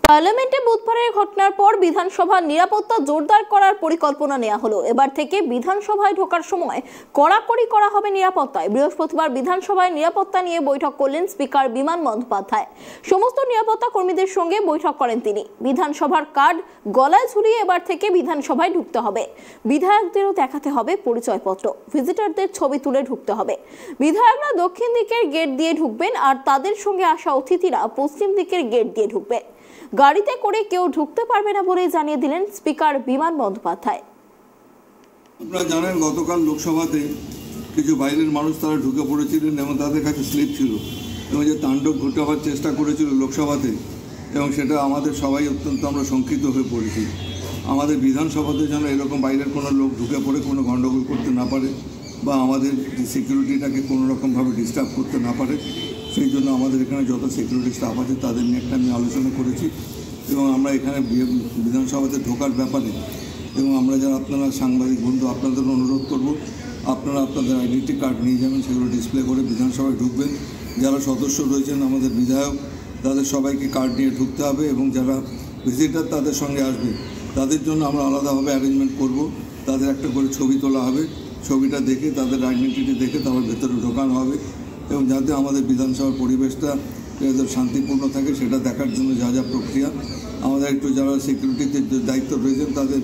পার্লামেন্টে বুধবারের ঘটনার পর বিধানসভার নিরাপত্তা জোরদার করার পরিকল্পনা নেওয়া হলো। এবার থেকে বিধানসভায় ঢোকার সময় কড়াকড়ি করা হবে নিরাপত্তায়। বৃহস্পতিবার বিধানসভায় নিরাপত্তা নিয়ে বৈঠক করলেন স্পিকার বিমান বন্দ্যোপাধ্যায়। সমস্ত নিরাপত্তা কর্মীদের সঙ্গে বৈঠক করেন তিনি। বিধানসভার কার্ড গলায় ঝুলিয়ে এবার থেকে বিধানসভায় ঢুকতে হবে। বিধায়কদেরও দেখাতে হবে পরিচয়পত্র। ভিজিটরদের ছবি তুলে ঢুকতে হবে। বিধায়করা দক্ষিণ দিকের গেট দিয়ে ঢুকবেন আর তাদের সঙ্গে আসা অতিথিরা পশ্চিম দিকের গেট দিয়ে ঢুকবে। গাড়িতে করে কেউ ঢুকতে পারবে না বলে জানিয়ে দিলেন স্পিকার বিমান বন্দ্যোপাধ্যায়। আপনারা জানেন গতকাল লোকসভাতে কিছু বাইরের মানুষ তারা ঢুকে পড়েছিলেন এবং তাদের কাছে স্লিপ ছিল এবং যে তাণ্ডব ঘটাবার চেষ্টা করেছিল লোকসভাতে, এবং সেটা আমাদের সবাই অত্যন্ত আমরা শঙ্কিত হয়ে পড়েছি। আমাদের বিধানসভাতে যেন এরকম বাইরের কোনো লোক ঢুকে পড়ে কোনো গণ্ডগোল করতে না পারে বা আমাদের সিকিউরিটিটাকে কোনো রকমভাবে ডিস্টার্ব করতে না পারে, সেই জন্য আমাদের এখানে যত সিকিউরিটি স্টাফ আছে তাদের নিয়ে একটা আমি আলোচনা করেছি এবং আমরা এখানে বিধানসভাতে ঢোকার ব্যাপারে এবং আমরা যারা আপনারা সাংবাদিক বন্ধু আপনাদের অনুরোধ করব, আপনারা আপনাদের আইডেন্টি কার্ড নিয়ে যাবেন, সেগুলো ডিসপ্লে করে বিধানসভায় ঢুকবেন। যারা সদস্য রয়েছেন আমাদের বিধায়ক, তাদের সবাইকে কার্ড নিয়ে ঢুকতে হবে এবং যারা ভিজিটার তাদের সঙ্গে আসবে তাদের জন্য আমরা আলাদাভাবে অ্যারেঞ্জমেন্ট করব। তাদের একটা করে ছবি তোলা হবে, ছবিটা দেখে তাদের আইডেন্টিটি দেখে তারপর ভেতরে ঢোকানো হবে এবং যাতে আমাদের বিধানসভার পরিবেশটা শান্তিপূর্ণ থাকে সেটা দেখার জন্য যা যা প্রক্রিয়া আমাদের একটু যারা সিকিউরিটিতে দায়িত্ব রয়েছেন তাদের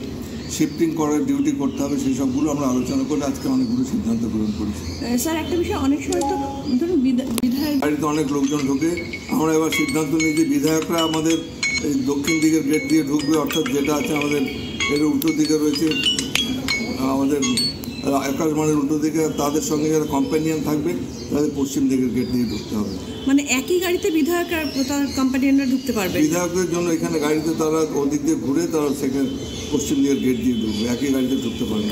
শিফটিং করার ডিউটি করতে হবে, সেই সবগুলো আমরা আলোচনা করে আজকে অনেকগুলো সিদ্ধান্ত গ্রহণ করেছি। স্যার, একটা বিষয়, অনেক সময় তো ধরুন বিধায়ক বাড়িতে অনেক লোকজন ঢোকে, আমরা এবার সিদ্ধান্ত নিই যে বিধায়করা আমাদের এই দক্ষিণ দিকের গেট দিয়ে ঢুকবে, অর্থাৎ যেটা আছে আমাদের এর উল্টো দিকে রয়েছে আমাদের আকাশবাণীর উল্টো দিকে, তাদের সঙ্গে যারা কম্প্যানিয়ান থাকবে তাদের পশ্চিম দিকের গেট দিয়ে ঢুকতে হবে। মানে একই গাড়িতে বিধায়করা তার কম্পানিয়ানরা ঢুকতে পারবে? বিধায়কদের জন্য এখানে গাড়িতে তারা ওদিক দিয়ে ঘুরে তারা সেখানে পশ্চিম দিকের গেট দিয়ে ঢুকবে, একই গাড়িতে ঢুকতে পারবে।